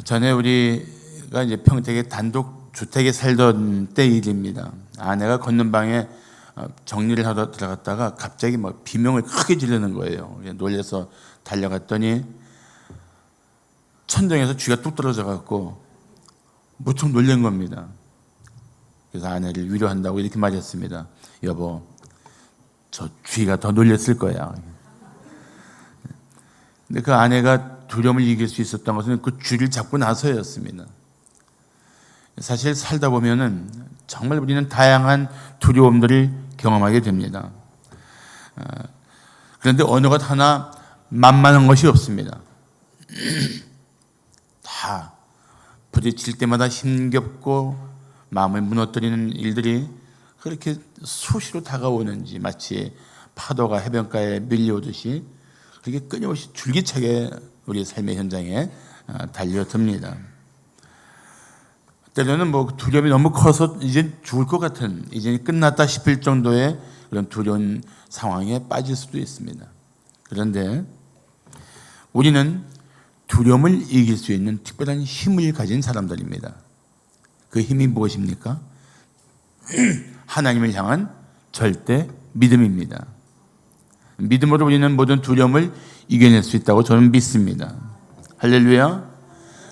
전에 우리가 이제 평택에 단독 주택에 살던 때 일입니다. 아내가 걷는 방에 정리를 하러 들어갔다가 갑자기 막 비명을 크게 지르는 거예요. 놀라서 달려갔더니 천정에서 쥐가 뚝 떨어져 갖고 무척 놀란 겁니다. 그래서 아내를 위로한다고 이렇게 말했습니다. 여보, 저 쥐가 더 놀랬을 거야. 근데 그 아내가 두려움을 이길 수 있었던 것은 그 쥐를 잡고 나서였습니다. 사실 살다 보면은 정말 우리는 다양한 두려움들을 경험하게 됩니다. 그런데 어느 것 하나 만만한 것이 없습니다. 다 부딪힐 때마다 힘겹고 마음을 무너뜨리는 일들이 그렇게 수시로 다가오는지 마치 파도가 해변가에 밀려오듯이 그렇게 끊임없이 줄기차게 우리 삶의 현장에 달려듭니다. 때로는 뭐 두려움이 너무 커서 이제 죽을 것 같은, 이제 끝났다 싶을 정도의 그런 두려운 상황에 빠질 수도 있습니다. 그런데 우리는 두려움을 이길 수 있는 특별한 힘을 가진 사람들입니다. 그 힘이 무엇입니까? 하나님을 향한 절대 믿음입니다. 믿음으로 우리는 모든 두려움을 이겨낼 수 있다고 저는 믿습니다. 할렐루야.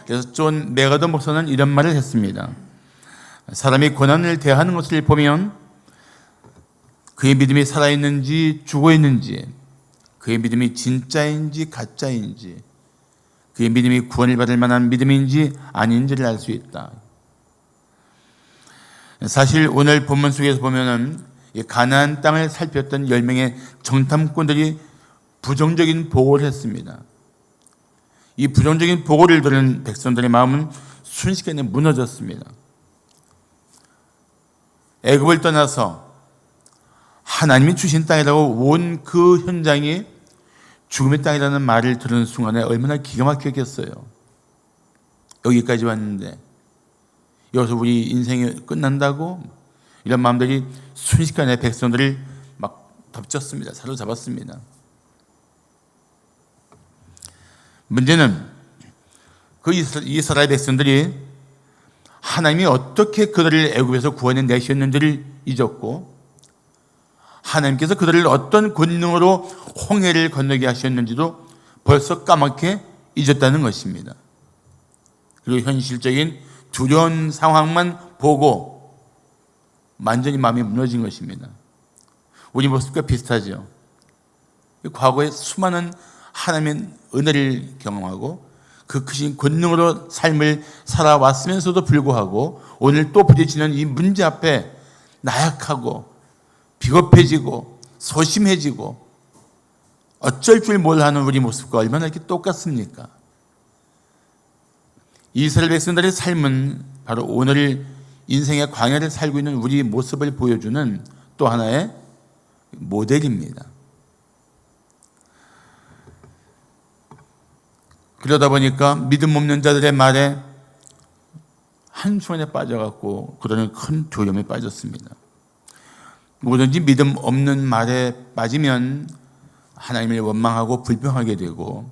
그래서 존 메가더 목사는 이런 말을 했습니다. 사람이 고난을 대하는 것을 보면 그의 믿음이 살아있는지 죽어있는지, 그의 믿음이 진짜인지 가짜인지, 그의 믿음이 구원을 받을 만한 믿음인지 아닌지를 알 수 있다. 사실 오늘 본문 속에서 보면은 가나안 땅을 살폈던 10명의 정탐꾼들이 부정적인 보고를 했습니다. 이 부정적인 보고를 들은 백성들의 마음은 순식간에 무너졌습니다. 애굽을 떠나서 하나님이 주신 땅이라고 온 그 현장이 죽음의 땅이라는 말을 들은 순간에 얼마나 기가 막혔겠어요. 여기까지 왔는데 여기서 우리 인생이 끝난다고? 이런 마음들이 순식간에 백성들을 막 덮쳤습니다. 사로잡았습니다. 문제는 그 이스라엘 백성들이 하나님이 어떻게 그들을 애굽에서 구원해 내셨는지를 잊었고, 하나님께서 그들을 어떤 권능으로 홍해를 건너게 하셨는지도 벌써 까맣게 잊었다는 것입니다. 그리고 현실적인 두려운 상황만 보고 완전히 마음이 무너진 것입니다. 우리 모습과 비슷하죠. 과거에 수많은 하나님의 은혜를 경험하고 그 크신 권능으로 삶을 살아왔으면서도 불구하고 오늘 또 부딪히는 이 문제 앞에 나약하고 비겁해지고 소심해지고 어쩔 줄 몰라하는 우리 모습과 얼마나 이렇게 똑같습니까? 이스라엘 백성들의 삶은 바로 오늘 인생의 광야를 살고 있는 우리 모습을 보여주는 또 하나의 모델입니다. 그러다 보니까 믿음 없는 자들의 말에 한순간에 빠져갖고 그들은 큰 두려움에 빠졌습니다. 뭐든지 믿음 없는 말에 빠지면 하나님을 원망하고 불평하게 되고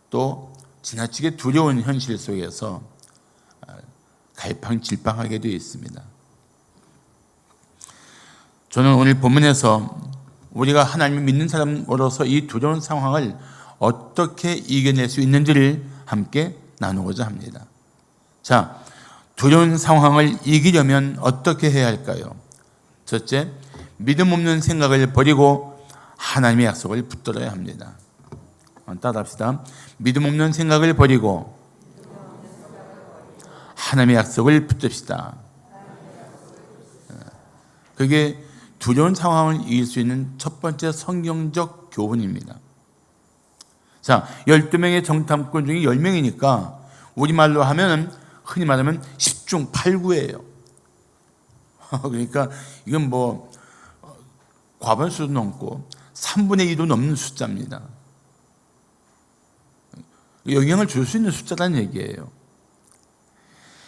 또 지나치게 두려운 현실 속에서 갈팡질팡하게 되어 있습니다. 저는 오늘 본문에서 우리가 하나님을 믿는 사람으로서 이 두려운 상황을 어떻게 이겨낼 수 있는지를 함께 나누고자 합니다. 자, 두려운 상황을 이기려면 어떻게 해야 할까요? 첫째, 믿음 없는 생각을 버리고 하나님의 약속을 붙들어야 합니다. 따라합시다. 믿음 없는 생각을 버리고 하나님의 약속을 붙듭시다. 그게 두려운 상황을 이길 수 있는 첫 번째 성경적 교훈입니다. 자, 12명의 정탐꾼 중에 10명이니까 우리말로 하면 흔히 말하면 10중 8구예요. 그러니까 이건 뭐 과반수도 넘고 3분의 2도 넘는 숫자입니다. 영향을 줄 수 있는 숫자라는 얘기예요.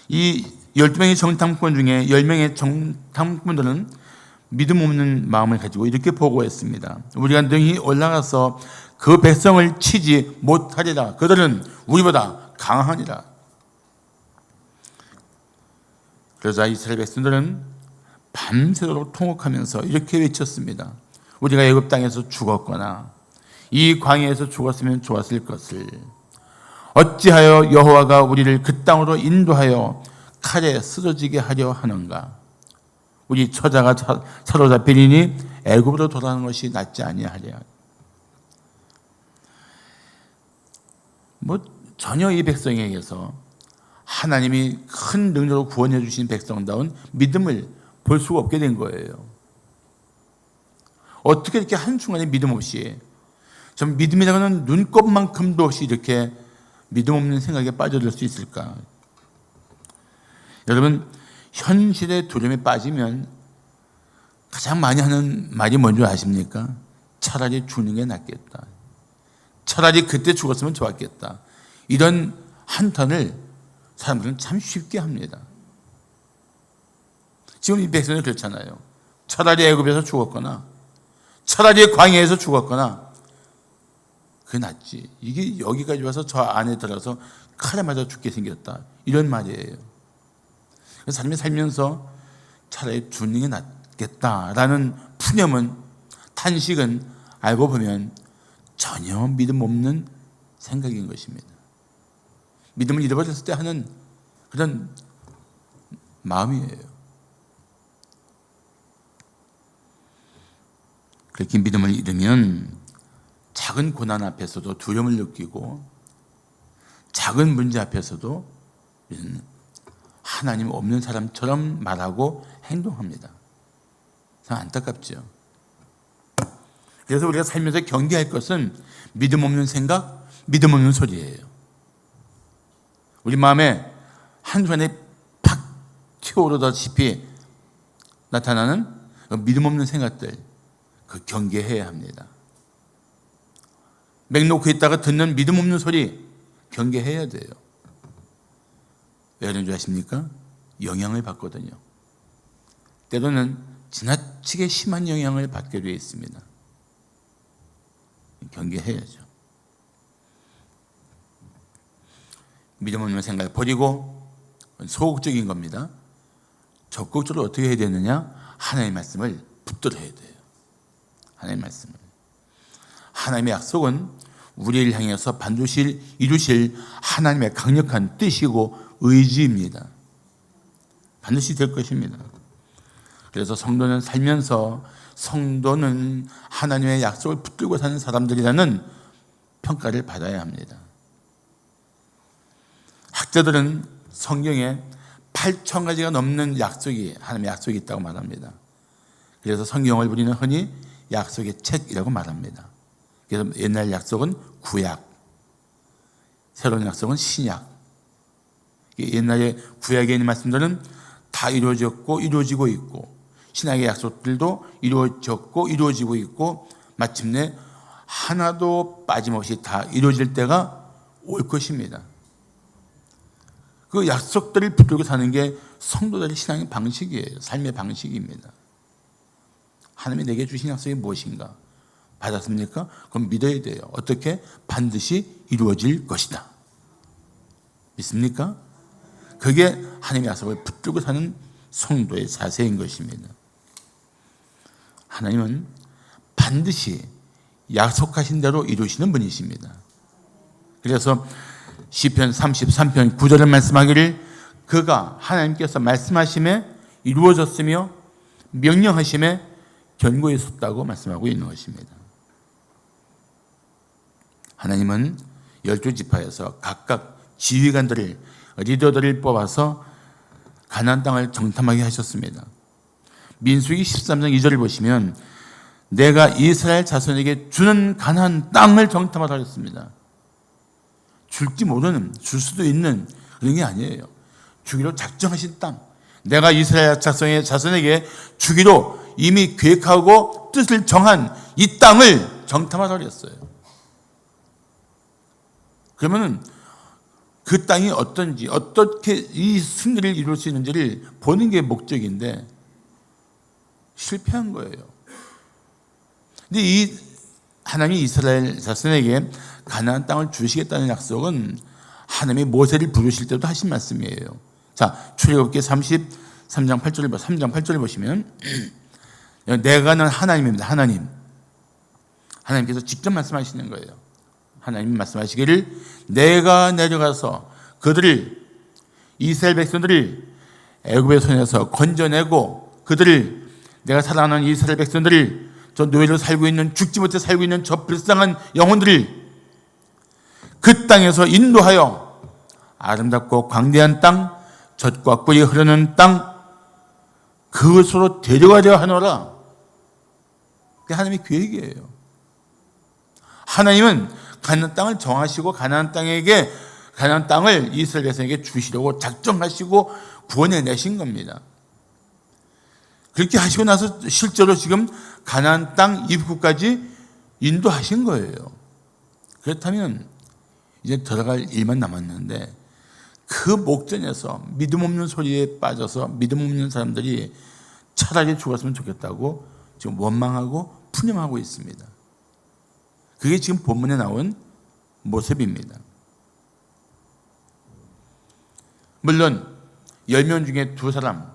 이 12명의 정탐꾼 중에 10명의 정탐꾼들은 믿음 없는 마음을 가지고 이렇게 보고했습니다. 우리가 능히 올라가서 그 백성을 치지 못하리라. 그들은 우리보다 강하니라. 그러자 이스라엘 백성들은 밤새도록 통곡하면서 이렇게 외쳤습니다. 우리가 애굽 땅에서 죽었거나 이 광야에서 죽었으면 좋았을 것을. 어찌하여 여호와가 우리를 그 땅으로 인도하여 칼에 쓰러지게 하려 하는가. 우리 처자가 사로잡히리니 애굽으로 돌아가는 것이 낫지 아니하랴. 전혀 이 백성에게서 하나님이 큰 능력으로 구원해 주신 백성다운 믿음을 볼 수가 없게 된 거예요. 어떻게 이렇게 한순간에 믿음 없이, 전 믿음이라고는 눈곱만큼도 없이 이렇게 믿음 없는 생각에 빠져들 수 있을까? 여러분, 현실의 두려움에 빠지면 가장 많이 하는 말이 뭔지 아십니까? 차라리 죽는 게 낫겠다. 차라리 그때 죽었으면 좋았겠다. 이런 한탄을 사람들은 참 쉽게 합니다. 지금 이 백성은 그렇잖아요. 차라리 애굽에서 죽었거나 차라리 광야에서 죽었거나 그게 낫지. 이게 여기까지 와서 저 안에 들어서 칼에 맞아 죽게 생겼다. 이런 말이에요. 그래서 삶이 살면서 차라리 죽는 게 낫겠다라는 푸념은, 탄식은 알고 보면 전혀 믿음 없는 생각인 것입니다. 믿음을 잃어버렸을 때 하는 그런 마음이에요. 그렇게 믿음을 잃으면 작은 고난 앞에서도 두려움을 느끼고 작은 문제 앞에서도 하나님 없는 사람처럼 말하고 행동합니다. 참 안타깝죠. 그래서 우리가 살면서 경계할 것은 믿음 없는 생각, 믿음 없는 소리예요. 우리 마음에 한순간에 팍 튀어오르다시피 나타나는 믿음 없는 생각들, 그 경계해야 합니다. 맥 놓고 있다가 듣는 믿음 없는 소리 경계해야 돼요. 왜 그런 줄 아십니까? 영향을 받거든요. 때로는 지나치게 심한 영향을 받게 되어 있습니다. 경계해야죠. 믿음 없는 생각을 버리고, 소극적인 겁니다. 적극적으로 어떻게 해야 되느냐? 하나님의 말씀을 붙들어야 돼요. 하나님의 말씀을. 하나님의 약속은 우리를 향해서 반드시 이루실 하나님의 강력한 뜻이고 의지입니다. 반드시 될 것입니다. 그래서 성도는 살면서 성도는 하나님의 약속을 붙들고 사는 사람들이라는 평가를 받아야 합니다. 학자들은 성경에 8,000가지가 넘는 약속이, 하나님의 약속이 있다고 말합니다. 그래서 성경을 우리는 흔히 약속의 책이라고 말합니다. 그래서 옛날 약속은 구약, 새로운 약속은 신약. 옛날에 구약에 있는 말씀들은 다 이루어졌고 이루어지고 있고, 신약의 약속들도 이루어졌고 이루어지고 있고, 마침내 하나도 빠짐없이 다 이루어질 때가 올 것입니다. 그 약속들을 붙들고 사는 게 성도들의 신앙의 방식이에요. 삶의 방식입니다. 하나님이 내게 주신 약속이 무엇인가? 받았습니까? 그럼 믿어야 돼요. 어떻게? 반드시 이루어질 것이다. 믿습니까? 그게 하나님의 약속을 붙들고 사는 성도의 자세인 것입니다. 하나님은 반드시 약속하신 대로 이루시는 분이십니다. 그래서 시편 33편 9절에 말씀하기를, 그가 하나님께서 말씀하심에 이루어졌으며 명령하심에 견고히 섰다고 말씀하고 있는 것입니다. 하나님은 12지파에서 각각 지휘관들을, 리더들을 뽑아서 가나안 땅을 정탐하게 하셨습니다. 민수기 13장 2절을 보시면 내가 이스라엘 자손에게 주는 가나안 땅을 정탐하라 하셨습니다. 줄지 모르는, 줄 수도 있는 그런 게 아니에요. 주기로 작정하신 땅, 내가 이스라엘 자손에게 주기로 이미 계획하고 뜻을 정한 이 땅을 정탐하라 그랬어요. 그러면은 그 땅이 어떤지, 어떻게 이 승리를 이룰 수 있는지를 보는 게 목적인데 실패한 거예요. 근데 이 하나님이 이스라엘 자손에게 가나안 땅을 주시겠다는 약속은 하나님이 모세를 부르실 때도 하신 말씀이에요. 자, 출애굽기 3장 8절을 보시면 내가는 하나님입니다. 하나님께서 직접 말씀하시는 거예요. 하나님이 말씀하시기를 내가 내려가서 그들을 이스라엘 백성들을 애굽의 손에서 건져내고 그들을 내가 사랑하는 이스라엘 백성들을 저 노예로 살고 있는 죽지 못해 살고 있는 저 불쌍한 영혼들을 그 땅에서 인도하여 아름답고 광대한 땅 젖과 꿀이 흐르는 땅 그것으로 데려가려 하노라. 그게 하나님의 계획이에요. 하나님은 가나안 땅을 정하시고 가나안 땅을 이스라엘 백성에게 주시려고 작정하시고 구원해내신 겁니다. 그렇게 하시고 나서 실제로 지금 가나안 땅 입구까지 인도하신 거예요. 그렇다면 이제 들어갈 일만 남았는데 그 목전에서 믿음 없는 소리에 빠져서 믿음 없는 사람들이 차라리 죽었으면 좋겠다고 지금 원망하고 푸념하고 있습니다. 그게 지금 본문에 나온 모습입니다. 물론 10명 중에 2사람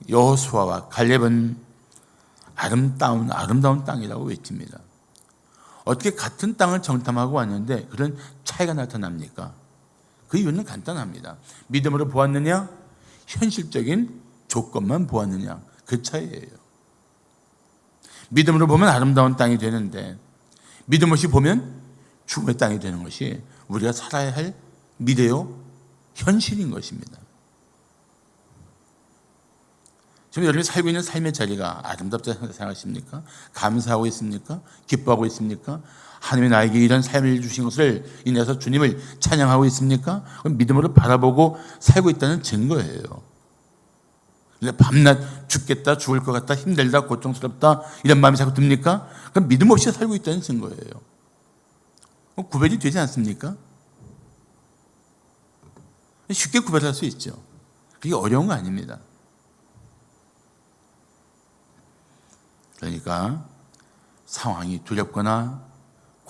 여호수아와 갈렙은 아름다운 땅이라고 외칩니다. 어떻게 같은 땅을 정탐하고 왔는데 그런 차이가 나타납니까? 그 이유는 간단합니다. 믿음으로 보았느냐? 현실적인 조건만 보았느냐? 그 차이예요. 믿음으로 보면 아름다운 땅이 되는데 믿음 없이 보면 죽음의 땅이 되는 것이 우리가 살아야 할 미래요 현실인 것입니다. 지금 여러분이 살고 있는 삶의 자리가 아름답다고 생각하십니까? 감사하고 있습니까? 기뻐하고 있습니까? 하나님이 나에게 이런 삶을 주신 것을 인해서 주님을 찬양하고 있습니까? 믿음으로 바라보고 살고 있다는 증거예요. 밤낮 죽겠다, 죽을 것 같다, 힘들다, 고통스럽다 이런 마음이 자꾸 듭니까? 그럼 믿음 없이 살고 있다는 증거예요. 구별이 되지 않습니까? 쉽게 구별할 수 있죠. 그게 어려운 거 아닙니다. 그러니까 상황이 두렵거나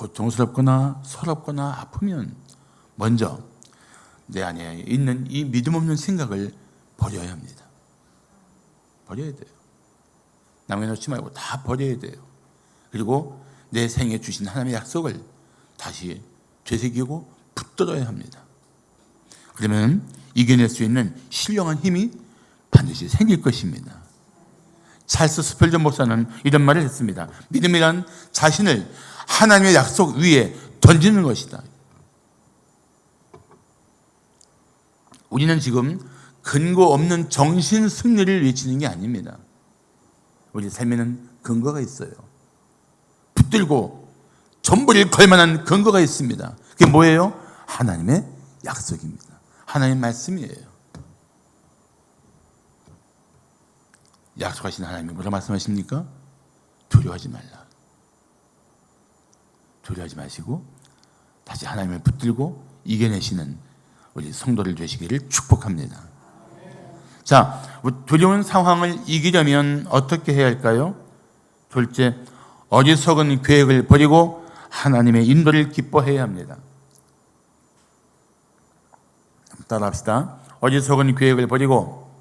고통스럽거나 서럽거나 아프면 먼저 내 안에 있는 이 믿음 없는 생각을 버려야 합니다. 버려야 돼요. 남겨놓지 말고 다 버려야 돼요. 그리고 내 생에 주신 하나님의 약속을 다시 되새기고 붙들어야 합니다. 그러면 이겨낼 수 있는 신령한 힘이 반드시 생길 것입니다. 찰스 스펄전 목사는 이런 말을 했습니다. 믿음이란 자신을 하나님의 약속 위에 던지는 것이다. 우리는 지금 근거 없는 정신 승리를 외치는 게 아닙니다. 우리 삶에는 근거가 있어요. 붙들고 전부를 걸 만한 근거가 있습니다. 그게 뭐예요? 하나님의 약속입니다. 하나님의 말씀이에요. 약속하신 하나님이 뭐라 말씀하십니까? 두려워하지 말라. 두려워하지 마시고 다시 하나님을 붙들고 이겨내시는 우리 성도를 되시기를 축복합니다. 자, 두려운 상황을 이기려면 어떻게 해야 할까요? 둘째, 어리석은 계획을 버리고 하나님의 인도를 기뻐해야 합니다. 따라합시다. 어리석은 계획을 버리고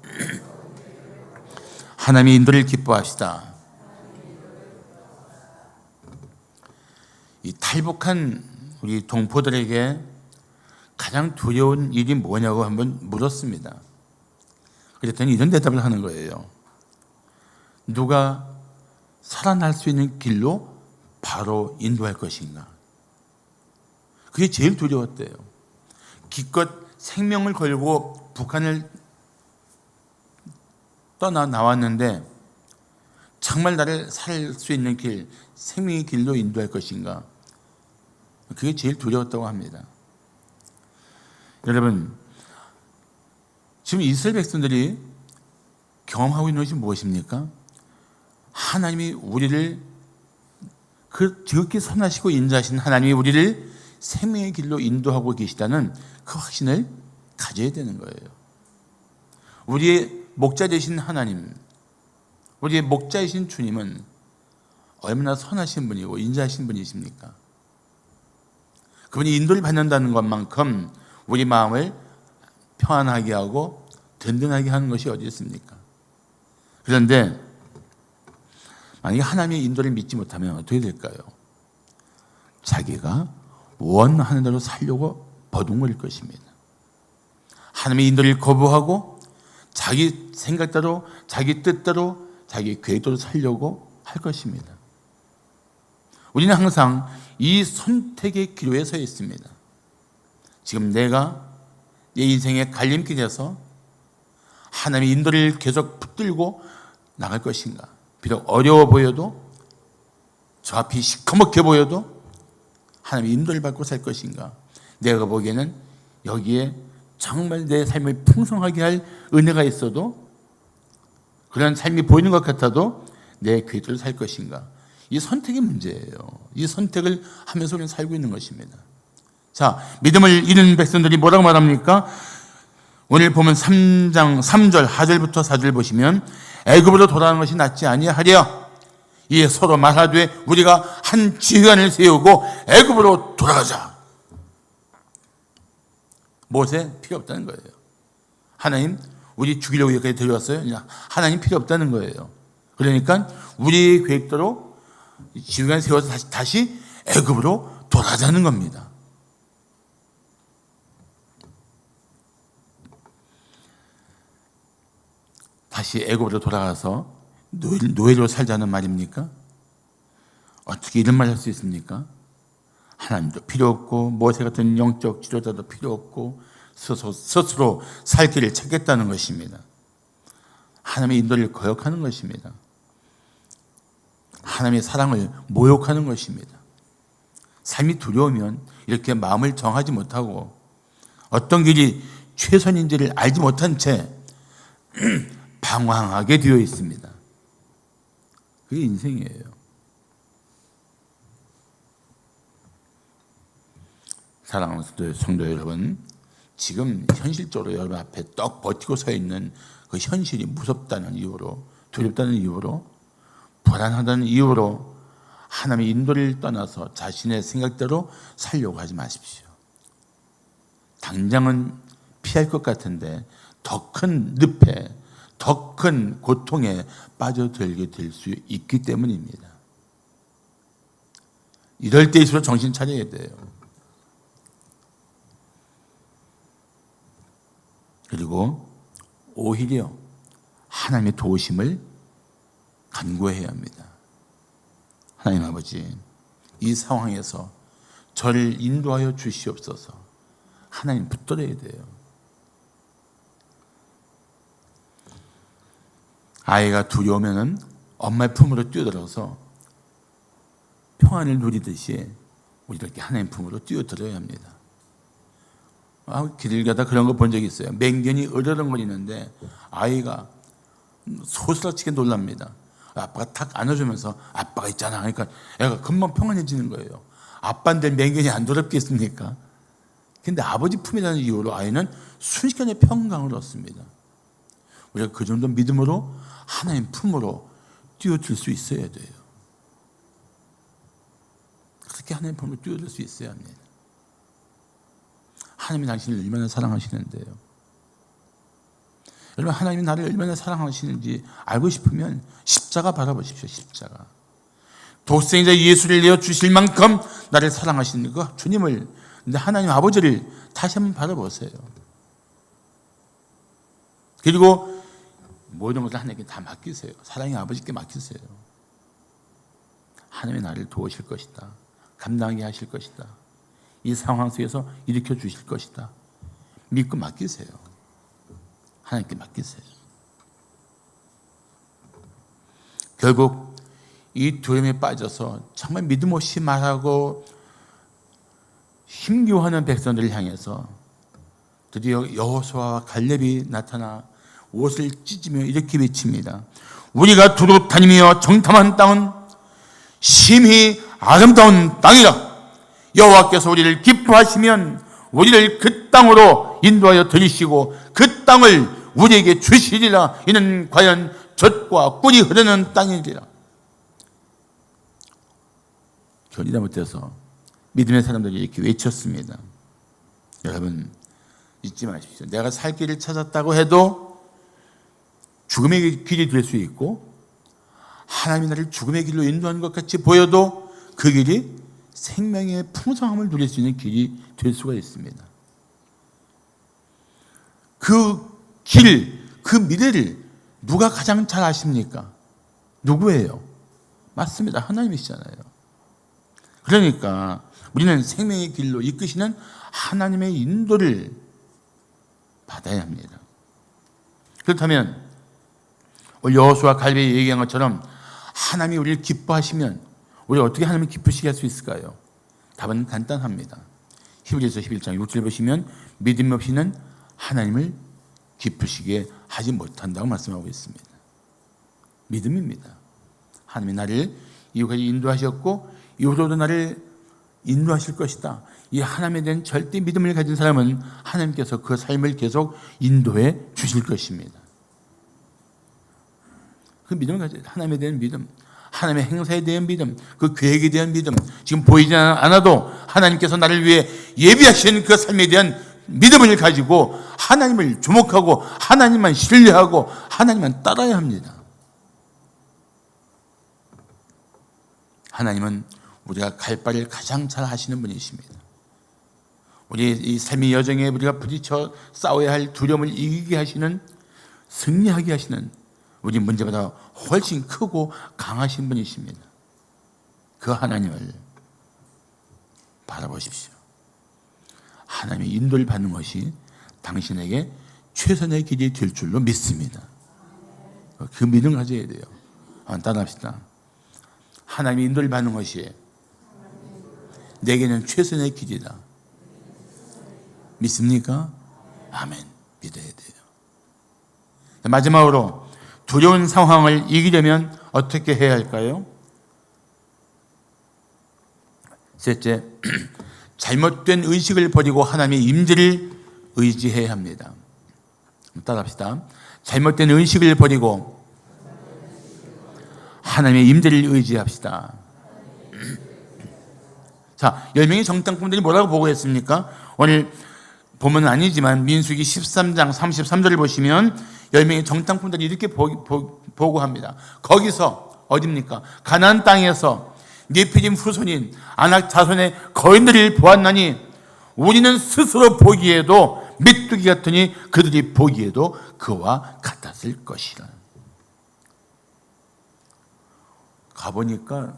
하나님의 인도를 기뻐하시다. 이 탈북한 우리 동포들에게 가장 두려운 일이 뭐냐고 한번 물었습니다. 그랬더니 이런 대답을 하는 거예요. 누가 살아날 수 있는 길로 바로 인도할 것인가? 그게 제일 두려웠대요. 기껏 생명을 걸고 북한을 떠나 나왔는데 정말 나를 살 수 있는 길, 생명의 길로 인도할 것인가? 그게 제일 두려웠다고 합니다. 여러분, 지금 이스라엘 백성들이 경험하고 있는 것이 무엇입니까? 하나님이 우리를 그 지극히 선하시고 인자하신 하나님이 우리를 생명의 길로 인도하고 계시다는 그 확신을 가져야 되는 거예요. 우리의 목자 되신 하나님, 우리의 목자이신 주님은 얼마나 선하신 분이고 인자하신 분이십니까? 그분이 인도를 받는다는 것만큼 우리 마음을 평안하게 하고 든든하게 하는 것이 어디 있습니까? 그런데 만약에 하나님의 인도를 믿지 못하면 어떻게 될까요? 자기가 원하는 대로 살려고 버둥거릴 것입니다. 하나님의 인도를 거부하고 자기 생각대로, 자기 뜻대로, 자기 계획대로 살려고 할 것입니다. 우리는 항상 이 선택의 기로에 서 있습니다. 지금 내가 내 인생의 갈림길에서 하나님의 인도를 계속 붙들고 나갈 것인가? 비록 어려워 보여도, 저 앞이 시커멓게 보여도 하나님의 인도를 받고 살 것인가? 내가 보기에는 여기에 정말 내 삶을 풍성하게 할 은혜가 있어도, 그런 삶이 보이는 것 같아도 내 계획대로 살 것인가? 이 선택의 문제예요. 이 선택을 하면서 우리는 살고 있는 것입니다. 자, 믿음을 잃은 백성들이 뭐라고 말합니까? 오늘 보면 3장 3절 하절부터 4절 보시면 애굽으로 돌아가는 것이 낫지 아니하랴. 이에 서로 말하되 우리가 한 지휘관을 세우고 애굽으로 돌아가자. 모세 필요 없다는 거예요. 하나님 우리 죽이려고 여기까지 데려왔어요? 하나님 필요 없다는 거예요. 그러니까 우리의 계획대로 지휘관 세워서 다시 애굽으로 돌아가자는 겁니다. 다시 애굽으로 돌아가서 노예로 살자는 말입니까? 어떻게 이런 말 할 수 있습니까? 하나님도 필요 없고 모세 같은 영적 지도자도 필요 없고 스스로 살 길을 찾겠다는 것입니다. 하나님의 인도를 거역하는 것입니다. 하나님의 사랑을 모욕하는 것입니다. 삶이 두려우면 이렇게 마음을 정하지 못하고 어떤 길이 최선인지를 알지 못한 채 방황하게 되어 있습니다. 그게 인생이에요. 사랑하는 성도 여러분, 지금 현실적으로 여러분 앞에 떡 버티고 서 있는 그 현실이 무섭다는 이유로, 두렵다는 이유로, 불안하다는 이유로 하나님의 인도를 떠나서 자신의 생각대로 살려고 하지 마십시오. 당장은 피할 것 같은데 더 큰 늪에, 더 큰 고통에 빠져들게 될 수 있기 때문입니다. 이럴 때일수록 정신 차려야 돼요. 그리고 오히려 하나님의 도우심을 간구해야 합니다. 하나님 아버지, 이 상황에서 저를 인도하여 주시옵소서. 하나님 붙들어야 돼요. 아이가 두려우면 엄마의 품으로 뛰어들어서 평안을 누리듯이 우리도 이렇게 하나님 품으로 뛰어들어야 합니다. 길 가다 그런 거 본 적이 있어요. 맹견이 으르렁거리는데 아이가 소스라치게 놀랍니다. 아빠가 탁 안아주면서 아빠가 있잖아 하니까 애가 금방 평안해지는 거예요. 아빠인데 맹견이 안 더럽겠습니까? 근데 아버지 품이라는 이유로 아이는 순식간에 평강을 얻습니다. 우리가 그 정도 믿음으로 하나님 품으로 뛰어들 수 있어야 돼요. 그렇게 하나님 품으로 뛰어들 수 있어야 합니다. 하나님이 당신을 얼마나 사랑하시는데요. 여러분, 하나님이 나를 얼마나 사랑하시는지 알고 싶으면 십자가 바라보십시오. 십자가. 독생자 예수를 내어 주실 만큼 나를 사랑하시는 그 주님을, 근데 하나님 아버지를 다시 한번 바라보세요. 그리고 모든 것을 하나님께 다 맡기세요. 사랑의 아버지께 맡기세요. 하나님이 나를 도우실 것이다. 감당하게 하실 것이다. 이 상황 속에서 일으켜 주실 것이다. 믿고 맡기세요. 하나님께 맡기세요. 결국 이 두려움에 빠져서 정말 믿음 없이 말하고 힘겨워하는 백성들을 향해서 드디어 여호수아와 갈렙이 나타나 옷을 찢으며 이렇게 외칩니다. 우리가 두루 다니며 정탐한 땅은 심히 아름다운 땅이라. 여호와께서 우리를 기뻐하시면 우리를 그 땅으로 인도하여 들이시고 그 땅을 우리에게 주시리라. 이는 과연 젖과 꿀이 흐르는 땅이리라. 견디다 못해서 믿음의 사람들이 이렇게 외쳤습니다. 여러분, 잊지 마십시오. 내가 살 길을 찾았다고 해도 죽음의 길이 될 수 있고, 하나님이 나를 죽음의 길로 인도하는 것 같이 보여도 그 길이 생명의 풍성함을 누릴 수 있는 길이 될 수가 있습니다. 그 길, 그 미래를 누가 가장 잘 아십니까? 누구예요? 맞습니다. 하나님이시잖아요. 그러니까 우리는 생명의 길로 이끄시는 하나님의 인도를 받아야 합니다. 그렇다면 오늘 여호수아 갈렙이 얘기한 것처럼 하나님이 우리를 기뻐하시면 우리 어떻게 하나님을 기쁘시게 할 수 있을까요? 답은 간단합니다. 히브리서 11장 6절 보시면 믿음 없이는 하나님을 기쁘시게 하지 못한다고 말씀하고 있습니다. 믿음입니다. 하나님이 나를 이후까지 인도하셨고 이후로도 나를 인도하실 것이다. 이 하나님에 대한 절대 믿음을 가진 사람은 하나님께서 그 삶을 계속 인도해 주실 것입니다. 그 믿음을 가져야 돼요. 하나님에 대한 믿음, 하나님의 행사에 대한 믿음, 그 계획에 대한 믿음, 지금 보이지 않아도 하나님께서 나를 위해 예비하신 그 삶에 대한 믿음을 가지고 하나님을 주목하고 하나님만 신뢰하고 하나님만 따라야 합니다. 하나님은 우리가 갈 바를 가장 잘 하시는 분이십니다. 우리 이 삶의 여정에 우리가 부딪혀 싸워야 할 두려움을 이기게 하시는, 승리하게 하시는, 우리 문제보다 훨씬 크고 강하신 분이십니다. 그 하나님을 바라보십시오. 하나님의 인도를 받는 것이 당신에게 최선의 길이 될 줄로 믿습니다. 그 믿음을 가져야 돼요. 한번 따라합시다. 하나님의 인도를 받는 것이 내게는 최선의 길이다. 믿습니까? 아멘. 믿어야 돼요. 마지막으로 두려운 상황을 이기려면 어떻게 해야 할까요? 셋째, 잘못된 의식을 버리고 하나님의 임재를 의지해야 합니다. 따라합시다. 잘못된 의식을 버리고 하나님의 임재를 의지합시다. 자, 10명의 정탐꾼들이 뭐라고 보고했습니까? 오늘 본문은 아니지만 민수기 13장 33절을 보시면 10명의 정탐꾼들이 이렇게 보고합니다. 거기서 어디입니까? 가나안 땅에서 네피림 후손인 아낙 자손의 거인들을 보았나니 우리는 스스로 보기에도 메뚜기 같으니 그들이 보기에도 그와 같았을 것이라. 가보니까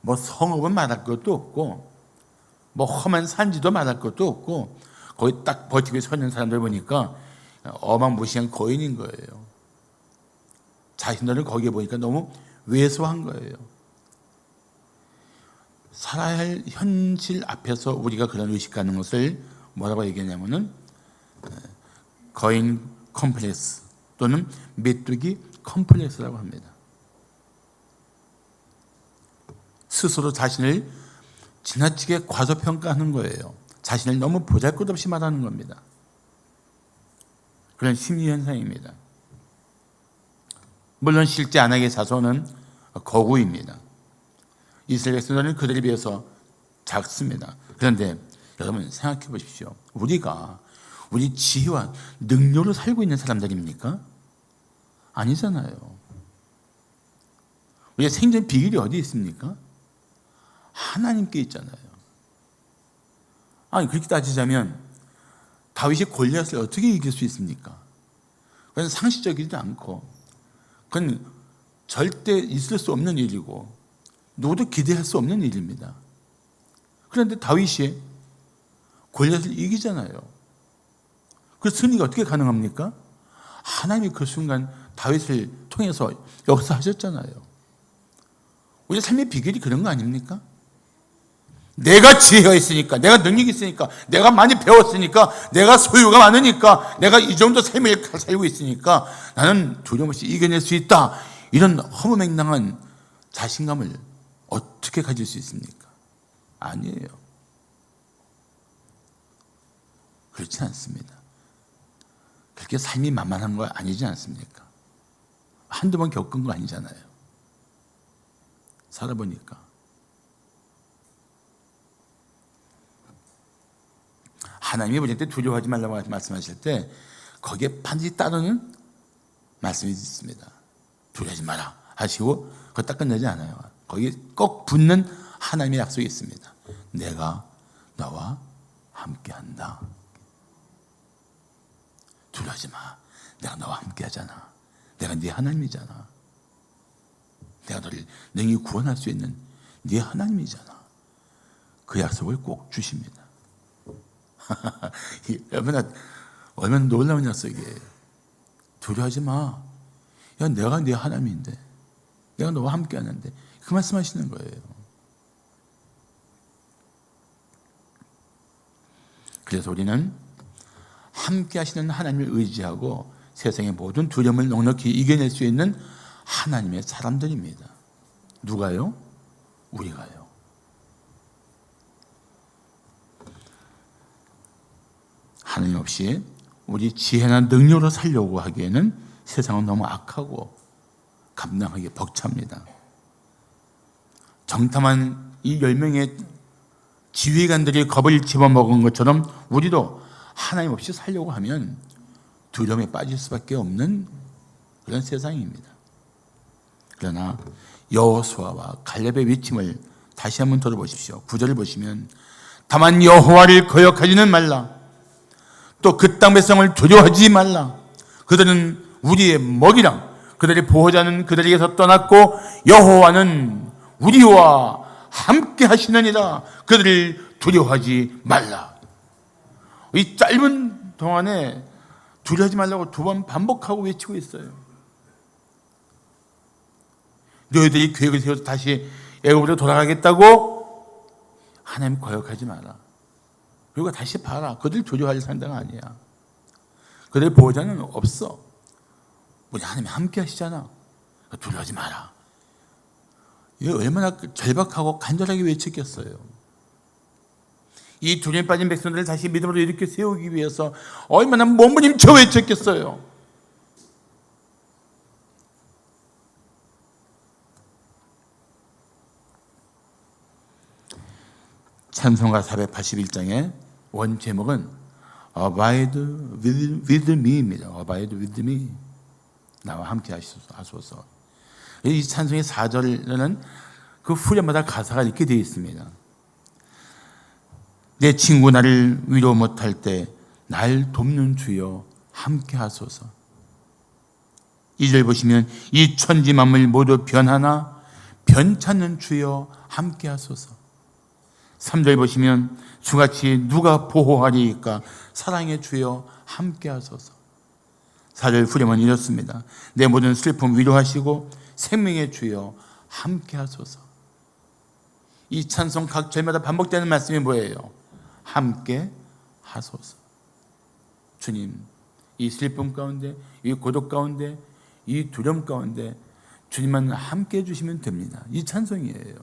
뭐 성읍은 말할 것도 없고 뭐 험한 산지도 말할 것도 없고 거기 딱 버티고 서 있는 사람들 보니까 어마무시한 거인인 거예요. 자신들을 거기에 보니까 너무 왜소한 거예요. 살아야 할 현실 앞에서 우리가 그런 의식 갖는 것을 뭐라고 얘기하냐면은 거인 컴플렉스 또는 메뚜기 컴플렉스라고 합니다. 스스로 자신을 지나치게 과소평가하는 거예요. 자신을 너무 보잘것없이 말하는 겁니다. 그런 심리 현상입니다. 물론 실제 아낙의 자손은 거구입니다. 이스라엘 백성들은 그들에 비해서 작습니다. 그런데 여러분 생각해 보십시오. 우리가 우리 지혜와 능력으로 살고 있는 사람들입니까? 아니잖아요. 우리의 생존 비결이 어디 있습니까? 하나님께 있잖아요. 아니 그렇게 따지자면 다윗이 골리앗을 어떻게 이길 수 있습니까? 그건 상식적이지도 않고 그건 절대 있을 수 없는 일이고 누구도 기대할 수 없는 일입니다. 그런데 다윗이 골리앗을 이기잖아요. 그 승리가 어떻게 가능합니까? 하나님이 그 순간 다윗을 통해서 역사하셨잖아요. 우리 삶의 비결이 그런 거 아닙니까? 내가 지혜가 있으니까, 내가 능력이 있으니까, 내가 많이 배웠으니까, 내가 소유가 많으니까, 내가 이 정도 삶을 살고 있으니까 나는 두려움 없이 이겨낼 수 있다. 이런 허무맹랑한 자신감을 어떻게 가질 수 있습니까? 아니에요. 그렇지 않습니다. 그렇게 삶이 만만한 거 아니지 않습니까? 한두 번 겪은 거 아니잖아요. 살아보니까. 하나님이 우리한테 두려워하지 말라고 말씀하실 때 거기에 반드시 따르는 말씀이 있습니다. 두려워하지 마라 하시고 그거 딱 끝나지 않아요. 거기 꼭 붙는 하나님의 약속이 있습니다. 내가 너와 함께한다. 두려워하지 마. 내가 너와 함께하잖아. 내가 네 하나님이잖아. 내가 너를 능히 구원할 수 있는 네 하나님이잖아. 그 약속을 꼭 주십니다. 얼마나 놀라운 약속이에요. 두려워하지 마. 야, 내가 네 하나님인데, 내가 너와 함께하는데, 그 말씀하시는 거예요. 그래서 우리는 함께하시는 하나님을 의지하고 세상의 모든 두려움을 넉넉히 이겨낼 수 있는 하나님의 사람들입니다. 누가요? 우리가요. 하나님 없이 우리 지혜나 능력으로 살려고 하기에는 세상은 너무 악하고 감당하기 벅찹니다. 정탐한 이 10명의 지휘관들이 겁을 집어먹은 것처럼 우리도 하나님 없이 살려고 하면 두려움에 빠질 수밖에 없는 그런 세상입니다. 그러나 여호수아와 갈렙의 외침을 다시 한번 들어보십시오. 9절을 보시면 다만 여호와를 거역하지는 말라. 또 그 땅 백성을 두려워하지 말라. 그들은 우리의 먹이랑 그들의 보호자는 그들에게서 떠났고 여호와는 우리와 함께 하시느니라. 그들을 두려워하지 말라. 이 짧은 동안에 두려워하지 말라고 2번 반복하고 외치고 있어요. 너희들이 계획을 세워서 다시 애굽으로 돌아가겠다고? 하나님 거역하지 마라. 그리고 다시 봐라. 그들 두려워할 상대가 아니야. 그들 보호자는 없어. 우리 하나님이 함께 하시잖아. 두려워하지 마라. 이게 얼마나 절박하고 간절하게 외쳤겠어요. 이 두려움에 빠진 백성들을 다시 믿음으로 일으켜 세우기 위해서 얼마나 몸부림쳐 외쳤겠어요. 찬송가 481장의 원 제목은 Abide with me입니다. Abide with me. 나와 함께 하소서. 이 찬송의 4절에는 그 후렴마다 가사가 이렇게 되어 있습니다. 내 친구 나를 위로 못할 때 날 돕는 주여 함께 하소서. 2절 보시면 이 천지 만물 모두 변하나 변찮는 주여 함께 하소서. 3절 보시면 주같이 누가 보호하리이까 사랑의 주여 함께 하소서. 4절 후렴은 이렇습니다. 내 모든 슬픔 위로하시고 생명의 주여 함께 하소서. 이 찬송 각 절마다 반복되는 말씀이 뭐예요? 함께 하소서. 주님, 이 슬픔 가운데, 이 고독 가운데, 이 두려움 가운데 주님만 함께 해주시면 됩니다. 이 찬송이에요.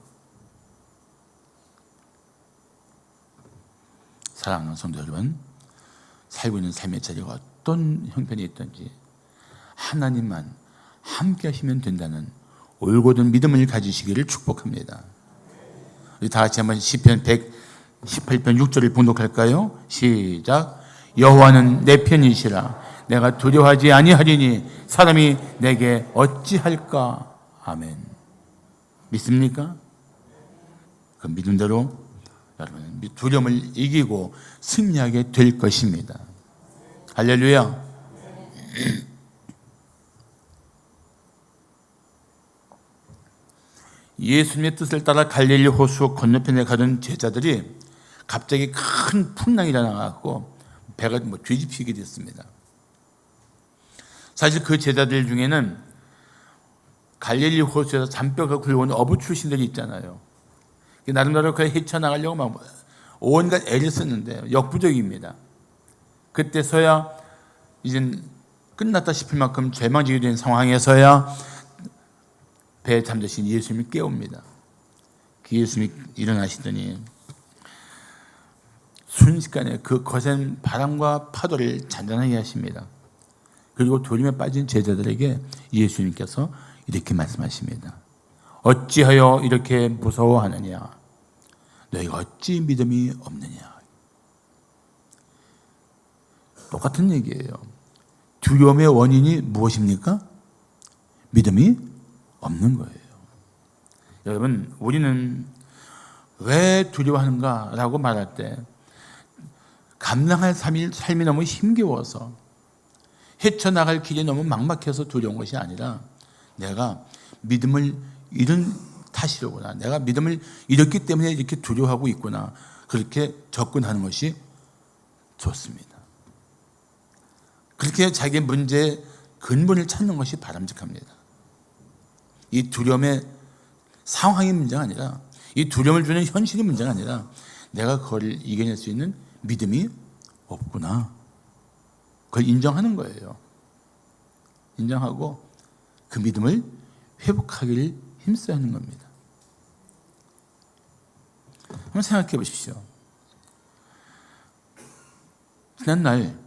사랑하는 성도 여러분, 살고 있는 삶의 자리가 어떤 형편이 있든지 하나님만 함께 하시면 된다는 올곧은 믿음을 가지시기를 축복합니다. 우리 다 같이 한번 시편 118편 6절을 봉독할까요? 시작. 여호와는 내 편이시라. 내가 두려워하지 아니하리니 사람이 내게 어찌할까? 아멘. 믿습니까? 그 믿음대로 여러분 두려움을 이기고 승리하게 될 것입니다. 할렐루야. 예수님의 뜻을 따라 갈릴리 호수 건너편에 가던 제자들이 갑자기 큰 풍랑이 일어나고 배가 뒤집히게 됐습니다. 사실 그 제자들 중에는 갈릴리 호수에서 잔뼈가 굴러온 어부 출신들이 있잖아요. 나름대로 그걸 헤쳐나가려고 막 온갖 애를 썼는데 역부족입니다. 그때서야 이제 끝났다 싶을 만큼 절망적이 된 상황에서야 배에 잠드신 예수님이 깨웁니다. 그 예수님이 일어나시더니 순식간에 그 거센 바람과 파도를 잔잔하게 하십니다. 그리고 두려움에 빠진 제자들에게 예수님께서 이렇게 말씀하십니다. 어찌하여 이렇게 무서워하느냐? 너희가 어찌 믿음이 없느냐? 똑같은 얘기예요. 두려움의 원인이 무엇입니까? 믿음이 없는 거예요. 여러분, 우리는 왜 두려워하는가라고 말할 때 감당할 삶이 너무 힘겨워서 헤쳐나갈 길이 너무 막막해서 두려운 것이 아니라 내가 믿음을 잃은 탓이로구나. 내가 믿음을 잃었기 때문에 이렇게 두려워하고 있구나. 그렇게 접근하는 것이 좋습니다. 그렇게 자기의 문제의 근본을 찾는 것이 바람직합니다. 이 두려움의 상황이 문제가 아니라, 이 두려움을 주는 현실이 문제가 아니라 내가 그걸 이겨낼 수 있는 믿음이 없구나. 그걸 인정하는 거예요. 인정하고 그 믿음을 회복하기를 힘써야 하는 겁니다. 한번 생각해 보십시오. 지난날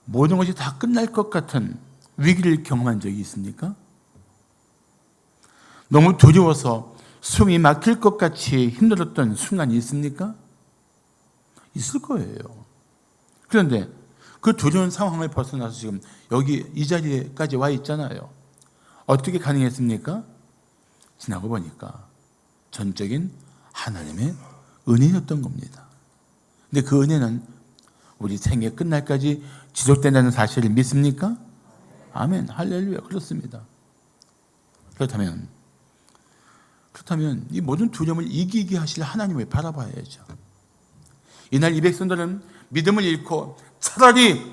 모든 것이 다 끝날 것 같은 위기를 경험한 적이 있습니까? 너무 두려워서 숨이 막힐 것 같이 힘들었던 순간이 있습니까? 있을 거예요. 그런데 그 두려운 상황을 벗어나서 지금 여기 이 자리에까지 와 있잖아요. 어떻게 가능했습니까? 지나고 보니까 전적인 하나님의 은혜였던 겁니다. 근데 그 은혜는 우리 생애 끝날까지 지속된다는 사실을 믿습니까? 아멘, 할렐루야. 그렇습니다. 그렇다면 이 모든 두려움을 이기게 하실 하나님을 바라봐야죠. 이날 이 백성들은 믿음을 잃고 차라리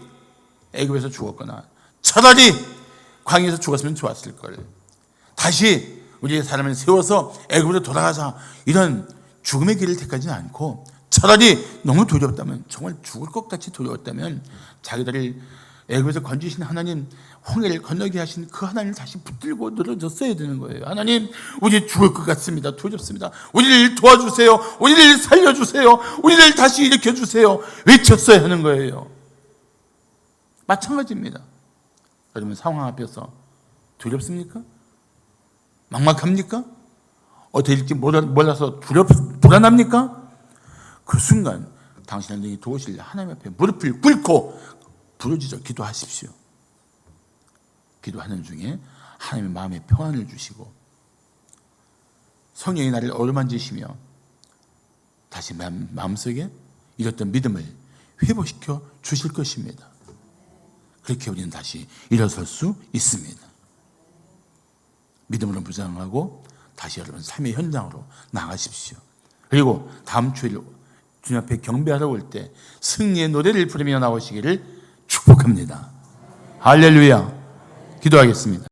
애굽에서 죽었거나 차라리 광야에서 죽었으면 좋았을 걸. 다시 우리의 사람을 세워서 애굽으로 돌아가자. 이런 죽음의 길을 택하지 않고 차라리 너무 두려웠다면, 정말 죽을 것 같이 두려웠다면 자기들을 애굽에서 건지신 하나님, 홍해를 건너게 하신 그 하나님을 다시 붙들고 늘어졌어야 되는 거예요. 하나님, 우리 죽을 것 같습니다. 두렵습니다. 우리를 도와주세요. 우리를 살려주세요. 우리를 다시 일으켜주세요. 외쳤어야 하는 거예요. 마찬가지입니다. 여러분, 상황 앞에서 두렵습니까? 막막합니까? 어떻게 될지 몰라서 불안합니까? 그 순간 당신을 능히 도우실 하나님 앞에 무릎을 꿇고 부르짖어 기도하십시오. 기도하는 중에 하나님의 마음에 평안을 주시고 성령이 나를 어루만지시며 다시 마음속에 잃었던 믿음을 회복시켜 주실 것입니다. 그렇게 우리는 다시 일어설 수 있습니다. 믿음으로 무장하고 다시 여러분 삶의 현장으로 나가십시오. 그리고 다음 주일 주님 앞에 경배하러 올 때 승리의 노래를 부르며 나오시기를 축복합니다. 할렐루야. 기도하겠습니다.